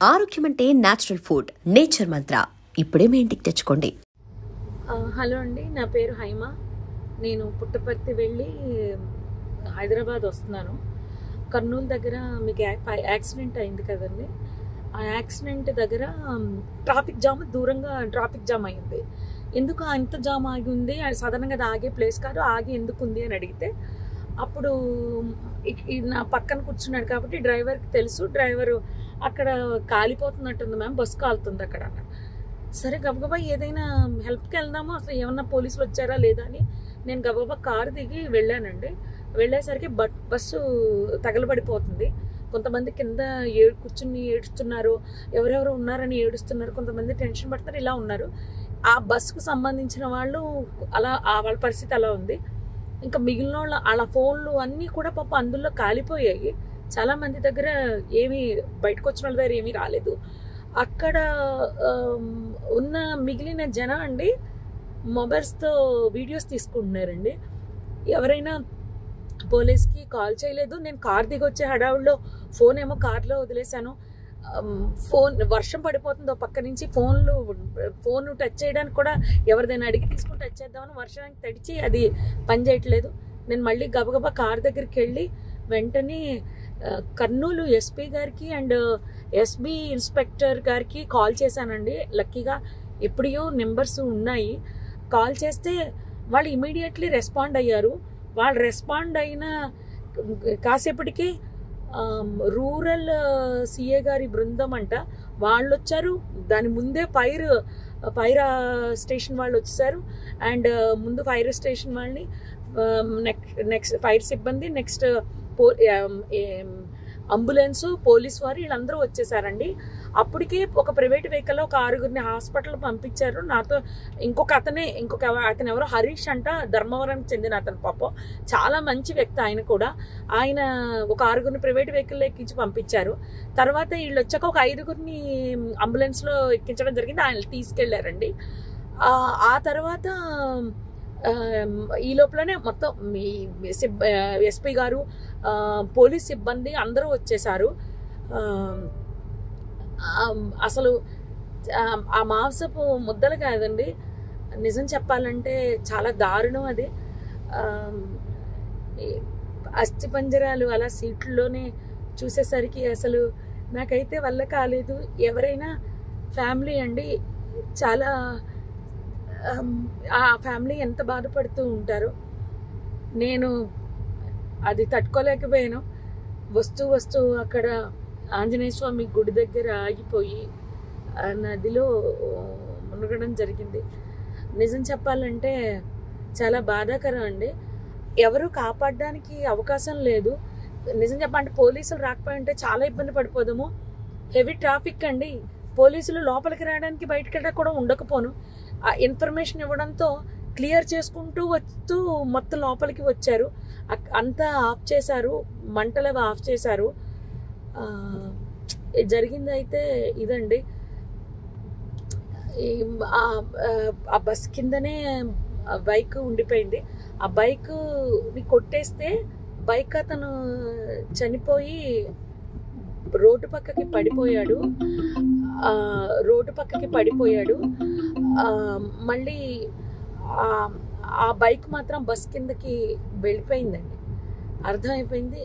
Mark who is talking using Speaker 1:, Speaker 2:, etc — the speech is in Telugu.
Speaker 1: ఆరోగ్యం అంటే న్యాచురల్ ఫుడ్, నేచర్ మంత్ర. ఇప్పుడే మీ ఇంటికి తెచ్చుకోండి.
Speaker 2: హలో అండి, నా పేరు హైమ. నేను పుట్టపర్తి వెళ్ళి హైదరాబాద్ వస్తున్నాను. కర్నూలు దగ్గర మీకు యాక్సిడెంట్ అయింది కదండి. ఆ యాక్సిడెంట్ దగ్గర దూరంగా ట్రాఫిక్ జామ్ అయింది. ఎందుకు అంత జామ్ ఆగి ఉంది? సాధారణంగా అది ఆగే ప్లేస్ కాదు, ఆగి ఎందుకు ఉంది అని అడిగితే అప్పుడు నా పక్కన కూర్చున్నాడు కాబట్టి డ్రైవర్కి తెలుసు. డ్రైవరు అక్కడ కాలిపోతున్నట్టుంది మ్యామ్, బస్సు కాలుతుంది అక్కడ అన్నారు. సరే గబగబా ఏదైనా హెల్ప్కి వెళ్దాము, అసలు ఏమన్నా పోలీసులు వచ్చారా లేదా అని నేను గబగబా కారు దిగి వెళ్ళానండి. వెళ్ళేసరికి బస్సు తగలబడిపోతుంది. కొంతమంది కింద కూర్చుని ఏడుస్తున్నారు, ఎవరెవరు ఉన్నారని ఏడుస్తున్నారు, కొంతమంది టెన్షన్ పడుతున్నారు, ఇలా ఉన్నారు. ఆ బస్సుకు సంబంధించిన వాళ్ళు అలా వాళ్ళ పరిస్థితి అలా ఉంది. ఇంకా మిగిలిన వాళ్ళ ఫోన్లు అన్నీ కూడా పాప అందులో కాలిపోయాయి. చాలామంది దగ్గర ఏమీ బయటకు వచ్చిన వాళ్ళ దగ్గర ఏమీ రాలేదు. అక్కడ ఉన్న మిగిలిన జనం అండి మొబైల్స్తో వీడియోస్ తీసుకుంటున్నారండి. ఎవరైనా పోలీస్కి కాల్ చేయలేదు. నేను కార్ దిగి వచ్చే హడావుల్లో ఫోన్ ఏమో కార్లో వదిలేశాను. వర్షం పడిపోతుందో పక్క నుంచి ఫోన్ టచ్ చేయడానికి కూడా ఎవరిదైనా అడిగి తీసుకుని టచ్ చేద్దామని వర్షానికి తడిచి అది పని చేయట్లేదు. నేను మళ్ళీ గబగబా కార్ దగ్గరికి వెళ్ళి వెంటనే కర్నూలు ఎస్పీ గారికి అండ్ ఎస్బీ ఇన్స్పెక్టర్ గారికి కాల్ చేశానండి. లక్కీగా ఎప్పుడో నెంబర్స్ ఉన్నాయి. కాల్ చేస్తే వాళ్ళు ఇమీడియట్లీ రెస్పాండ్ అయ్యారు. వాళ్ళు రెస్పాండ్ అయిన కాసేపటికి రూరల్ సిఏ గారి బృందం అంట వాళ్ళు వచ్చారు. దాని ముందే ఫైర్ స్టేషన్ వాళ్ళు వచ్చేసారు. అండ్ ముందు ఫైర్ స్టేషన్ వాళ్ళని నెక్స్ట్ ఫైర్ సిబ్బంది, నెక్స్ట్ అంబులెన్స్, పోలీస్ వారు వీళ్ళందరూ వచ్చేసారండి. అప్పటికే ఒక ప్రైవేట్ వెహికల్లో ఒక 6గురిని హాస్పిటల్ పంపించారు. నాతో అతను ఎవరో హరీష్ అంట, ధర్మవరానికి చెందిన అతను. పాపం చాలా మంచి వ్యక్తి ఆయన కూడా. ఆయన ఒక 6గురిని ప్రైవేట్ వెహికల్లో ఎక్కించి పంపించారు. తర్వాత వీళ్ళు వచ్చాక ఒక 5గురిని అంబులెన్స్లో ఎక్కించడం జరిగింది. ఆయన తీసుకెళ్లారండి. ఆ తర్వాత ఈ లోపలనే మొత్తం ఎస్పీ గారు, పోలీస్ సిబ్బంది అందరూ వచ్చేసారు. అసలు ఆ మాంసపు ముద్దలు కాదండి, నిజం చెప్పాలంటే చాలా దారుణం అది. అస్థిపంజరాలు అలా సీట్లలోనే చూసేసరికి అసలు నాకైతే వల్ల కాలేదు. ఎవరైనా ఫ్యామిలీ అండి, చాలా ఆ ఫ్యామిలీ ఎంత బాధపడుతూ ఉంటారో. నేను అది తట్టుకోలేకపోయాను. వస్తూ అక్కడ ఆంజనేయ స్వామి గుడి దగ్గర ఆగిపోయి నదిలో మునగడం జరిగింది. నిజం చెప్పాలంటే చాలా బాధాకరం అండి. ఎవరు కాపాడడానికి అవకాశం లేదు. నిజం చెప్పాలంటే పోలీసులు రాకపోయింటే చాలా ఇబ్బంది పడిపోదాము. హెవీ ట్రాఫిక్ అండి. పోలీసులు లోపలికి రావడానికి బయటకి కూడా ఉండకపోను. ఆ ఇన్ఫర్మేషన్ ఇవ్వడంతో క్లియర్ చేసుకుంటూ వస్తూ మొత్తం లోపలికి వచ్చారు. అంతా ఆఫ్ చేశారు, మంటలు ఆఫ్ చేశారు. జరిగింది అయితే ఇదండి. ఆ బస్ కిందనే బైక్ ఉండిపోయింది. ఆ బైక్ని కొట్టేస్తే బైక్ అతను చనిపోయి రోడ్డు పక్కకి పడిపోయాడు. మళ్ళీ ఆ బైక్ మాత్రం బస్ కిందకి వెళ్ళిపోయిందండి. అర్థమైపోయింది